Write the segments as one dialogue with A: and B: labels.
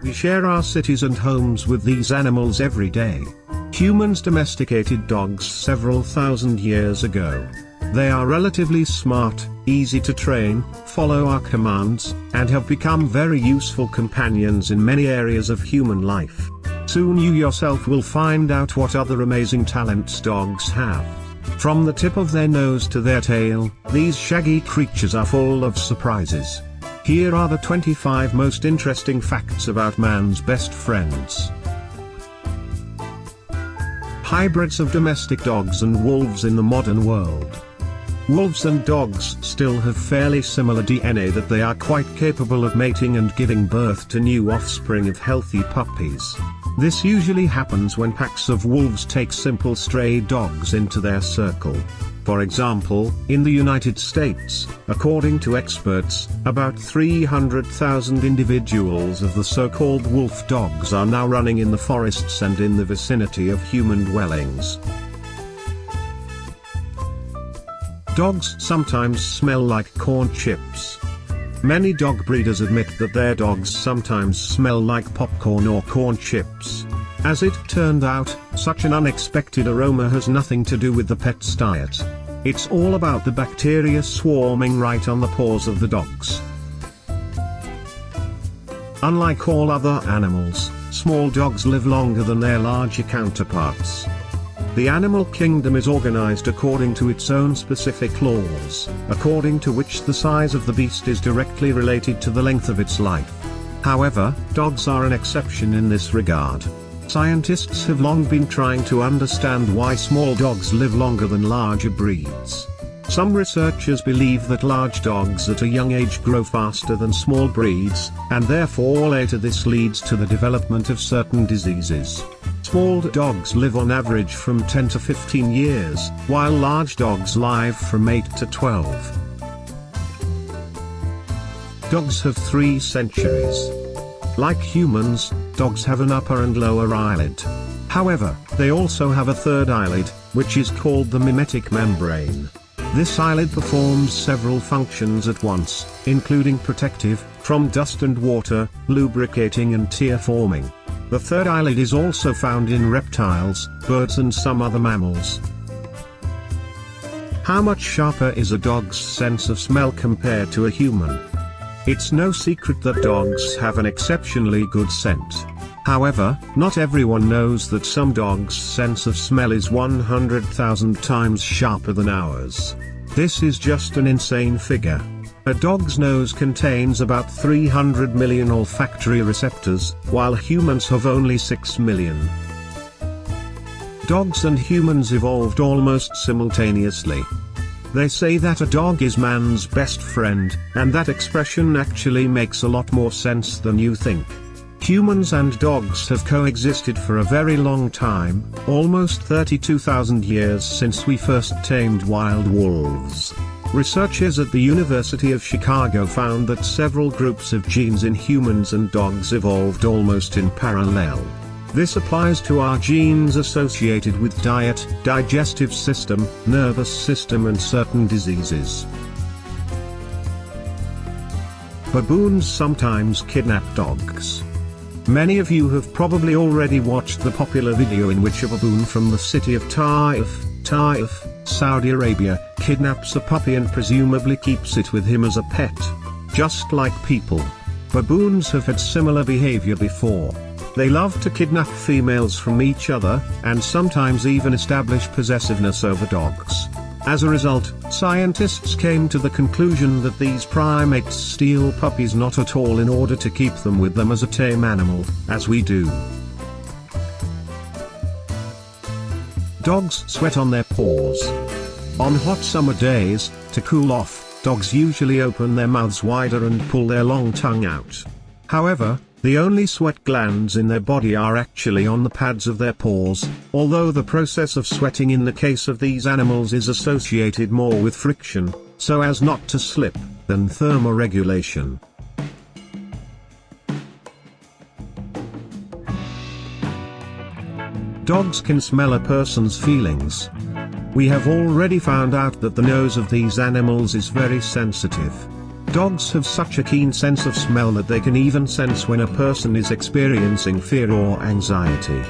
A: We share our cities and homes with these animals every day. Humans domesticated dogs several thousand years ago. They are relatively smart, easy to train, follow our commands, and have become very useful companions in many areas of human life. Soon you yourself will find out what other amazing talents dogs have. From the tip of their nose to their tail, these shaggy creatures are full of surprises. Here are the 25 most interesting facts about man's best friends. Hybrids of domestic dogs and wolves in the modern world. Wolves and dogs still have fairly similar DNA that they are quite capable of mating and giving birth to new offspring of healthy puppies. This usually happens when packs of wolves take simple stray dogs into their circle. For example, in the United States, according to experts, about 300,000 individuals of the so-called wolf dogs are now running in the forests and in the vicinity of human dwellings. Dogs sometimes smell like corn chips. Many dog breeders admit that their dogs sometimes smell like popcorn or corn chips. As it turned out, such an unexpected aroma has nothing to do with the pet's diet. It's all about the bacteria swarming right on the paws of the dogs. Unlike all other animals, small dogs live longer than their larger counterparts. The animal kingdom is organized according to its own specific laws, according to which the size of the beast is directly related to the length of its life. However, dogs are an exception in this regard. Scientists have long been trying to understand why small dogs live longer than larger breeds. Some researchers believe that large dogs at a young age grow faster than small breeds, and therefore later this leads to the development of certain diseases. Small dogs live on average from 10 to 15 years, while large dogs live from 8 to 12. Dogs have 3 centuries. Like humans, dogs have an upper and lower eyelid. However, they also have a third eyelid, which is called the mimetic membrane. This eyelid performs several functions at once, including protective, from dust and water, lubricating and tear forming. The third eyelid is also found in reptiles, birds and some other mammals. How much sharper is a dog's sense of smell compared to a human? It's no secret that dogs have an exceptionally good scent. However, not everyone knows that some dogs' sense of smell is 100,000 times sharper than ours. This is just an insane figure. A dog's nose contains about 300 million olfactory receptors, while humans have only 6 million. Dogs and humans evolved almost simultaneously. They say that a dog is man's best friend, and that expression actually makes a lot more sense than you think. Humans and dogs have coexisted for a very long time, almost 32,000 years since we first tamed wild wolves. Researchers at the University of Chicago found that several groups of genes in humans and dogs evolved almost in parallel. This applies to our genes associated with diet, digestive system, nervous system and certain diseases. Baboons sometimes kidnap dogs. Many of you have probably already watched the popular video in which a baboon from the city of Taif, Saudi Arabia, kidnaps a puppy and presumably keeps it with him as a pet. Just like people, baboons have had similar behavior before. They love to kidnap females from each other, and sometimes even establish possessiveness over dogs. As a result, scientists came to the conclusion that these primates steal puppies not at all in order to keep them with them as a tame animal, as we do. Dogs sweat on their paws. On hot summer days, to cool off, dogs usually open their mouths wider and pull their long tongue out. However, the only sweat glands in their body are actually on the pads of their paws, although the process of sweating in the case of these animals is associated more with friction, so as not to slip, than thermoregulation. Dogs can smell a person's feelings. We have already found out that the nose of these animals is very sensitive. Dogs have such a keen sense of smell that they can even sense when a person is experiencing fear or anxiety.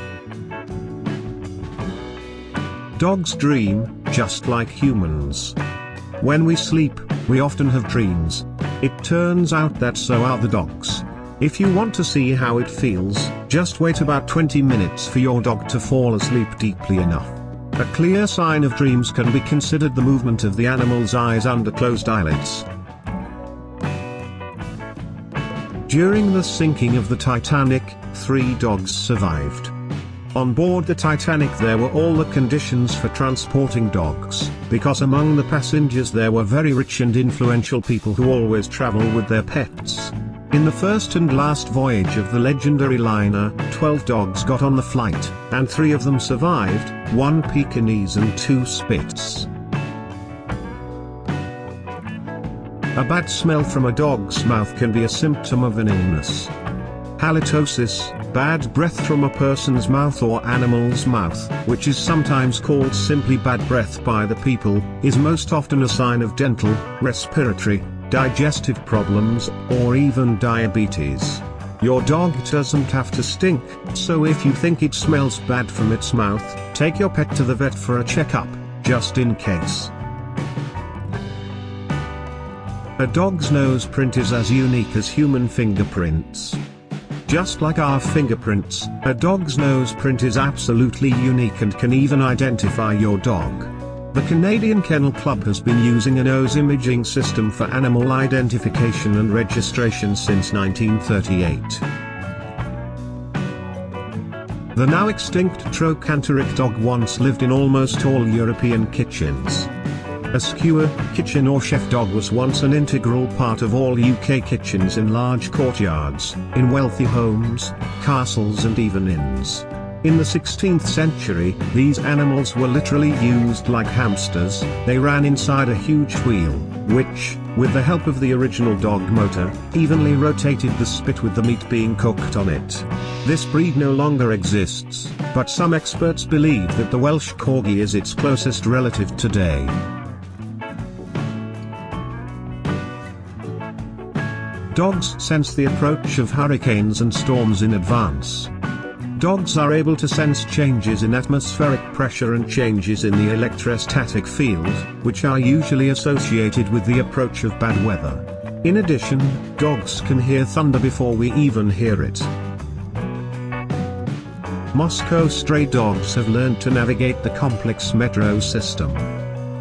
A: Dogs dream, just like humans. When we sleep, we often have dreams. It turns out that so are the dogs. If you want to see how it feels, just wait about 20 minutes for your dog to fall asleep deeply enough. A clear sign of dreams can be considered the movement of the animal's eyes under closed eyelids. During the sinking of the Titanic, 3 dogs survived. On board the Titanic there were all the conditions for transporting dogs, because among the passengers there were very rich and influential people who always travel with their pets. In the first and last voyage of the legendary liner, 12 dogs got on the flight, and 3 of them survived, 1 Pekingese and 2 Spitz. A bad smell from a dog's mouth can be a symptom of an illness. Halitosis, bad breath from a person's mouth or animal's mouth, which is sometimes called simply bad breath by the people, is most often a sign of dental, respiratory, digestive problems, or even diabetes. Your dog doesn't have to stink, so if you think it smells bad from its mouth, take your pet to the vet for a checkup, just in case. A dog's nose print is as unique as human fingerprints. Just like our fingerprints, a dog's nose print is absolutely unique and can even identify your dog. The Canadian Kennel Club has been using a nose imaging system for animal identification and registration since 1938. The now extinct Trochanteric dog once lived in almost all European kitchens. A skewer, kitchen or chef dog was once an integral part of all UK kitchens in large courtyards, in wealthy homes, castles and even inns. In the 16th century, these animals were literally used like hamsters. They ran inside a huge wheel, which, with the help of the original dog motor, evenly rotated the spit with the meat being cooked on it. This breed no longer exists, but some experts believe that the Welsh Corgi is its closest relative today. Dogs sense the approach of hurricanes and storms in advance. Dogs are able to sense changes in atmospheric pressure and changes in the electrostatic field, which are usually associated with the approach of bad weather. In addition, dogs can hear thunder before we even hear it. Moscow stray dogs have learned to navigate the complex metro system.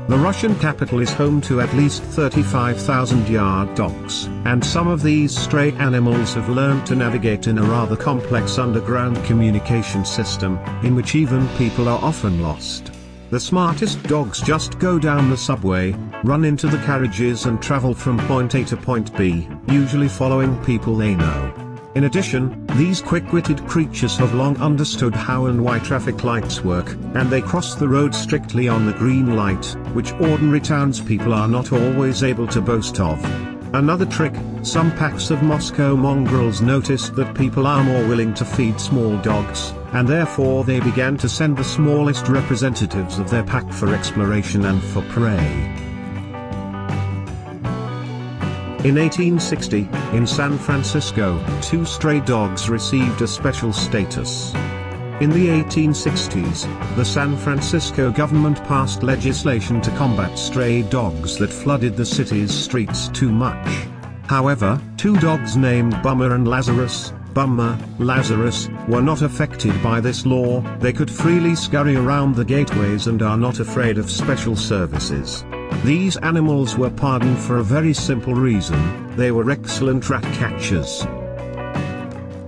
A: The Russian capital is home to at least 35,000 yard dogs, and some of these stray animals have learned to navigate in a rather complex underground communication system, in which even people are often lost. The smartest dogs just go down the subway, run into the carriages and travel from point A to point B, usually following people they know. In addition, these quick-witted creatures have long understood how and why traffic lights work, and they cross the road strictly on the green light, which ordinary townspeople are not always able to boast of. Another trick, some packs of Moscow mongrels noticed that people are more willing to feed small dogs, and therefore they began to send the smallest representatives of their pack for exploration and for prey. In 1860, in San Francisco, 2 stray dogs received a special status. In the 1860s, the San Francisco government passed legislation to combat stray dogs that flooded the city's streets too much. However, 2 dogs named Bummer and Lazarus, Lazarus, were not affected by this law. They could freely scurry around the gateways and are not afraid of special services. These animals were pardoned for a very simple reason: they were excellent rat catchers.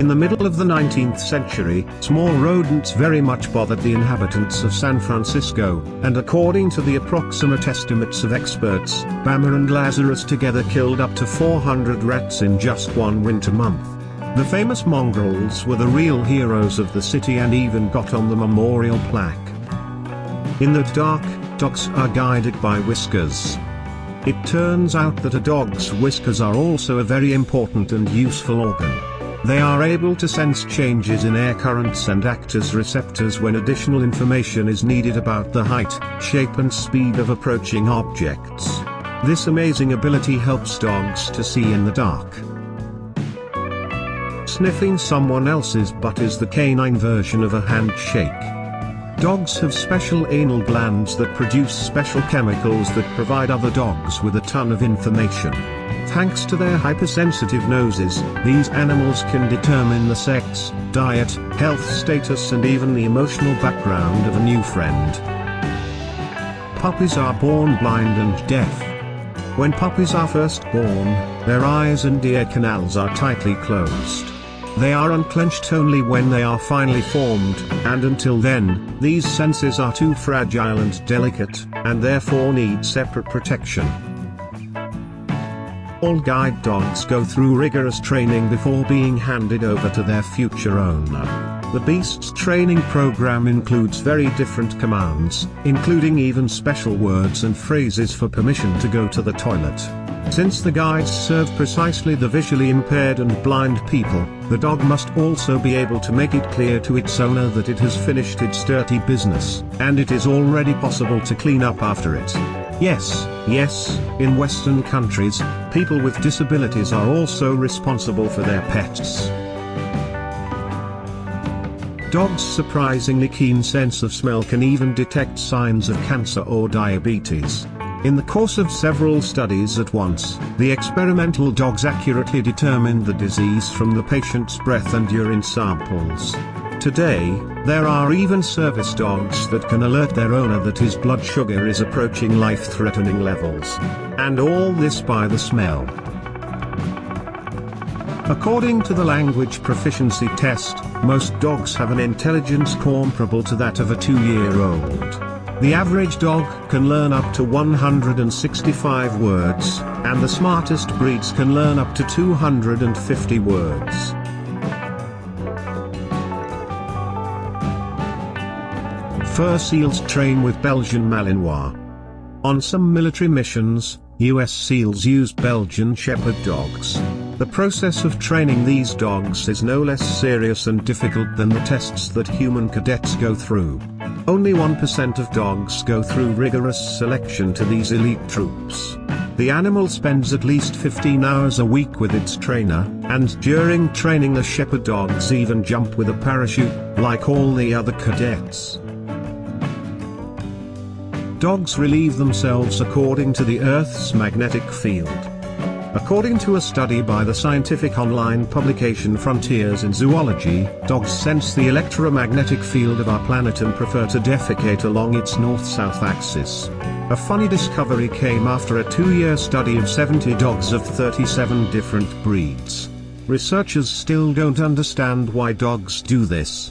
A: In the middle of the 19th century, small rodents very much bothered the inhabitants of San Francisco, and according to the approximate estimates of experts, Bummer and Lazarus together killed up to 400 rats in just one winter month. The famous mongrels were the real heroes of the city and even got on the memorial plaque. In the dark, dogs are guided by whiskers. It turns out that a dog's whiskers are also a very important and useful organ. They are able to sense changes in air currents and act as receptors when additional information is needed about the height, shape and speed of approaching objects. This amazing ability helps dogs to see in the dark. Sniffing someone else's butt is the canine version of a handshake. Dogs have special anal glands that produce special chemicals that provide other dogs with a ton of information. Thanks to their hypersensitive noses, these animals can determine the sex, diet, health status and even the emotional background of a new friend. Puppies are born blind and deaf. When puppies are first born, their eyes and ear canals are tightly closed. They are unclenched only when they are finally formed, and until then, these senses are too fragile and delicate, and therefore need separate protection. All guide dogs go through rigorous training before being handed over to their future owner. The beast's training program includes very different commands, including even special words and phrases for permission to go to the toilet. Since the guides serve precisely the visually impaired and blind people, the dog must also be able to make it clear to its owner that it has finished its dirty business, and it is already possible to clean up after it. Yes, in Western countries, people with disabilities are also responsible for their pets. Dogs' surprisingly keen sense of smell can even detect signs of cancer or diabetes. In the course of several studies at once, the experimental dogs accurately determined the disease from the patient's breath and urine samples. Today, there are even service dogs that can alert their owner that his blood sugar is approaching life-threatening levels. And all this by the smell. According to the language proficiency test, most dogs have an intelligence comparable to that of a 2-year-old. The average dog can learn up to 165 words, and the smartest breeds can learn up to 250 words. Fur seals train with Belgian Malinois. On some military missions, US SEALs use Belgian Shepherd dogs. The process of training these dogs is no less serious and difficult than the tests that human cadets go through. Only 1% of dogs go through rigorous selection to these elite troops. The animal spends at least 15 hours a week with its trainer, and during training the shepherd dogs even jump with a parachute, like all the other cadets. Dogs relieve themselves according to the Earth's magnetic field. According to a study by the scientific online publication Frontiers in Zoology, dogs sense the electromagnetic field of our planet and prefer to defecate along its north-south axis. A funny discovery came after a 2-year study of 70 dogs of 37 different breeds. Researchers still don't understand why dogs do this.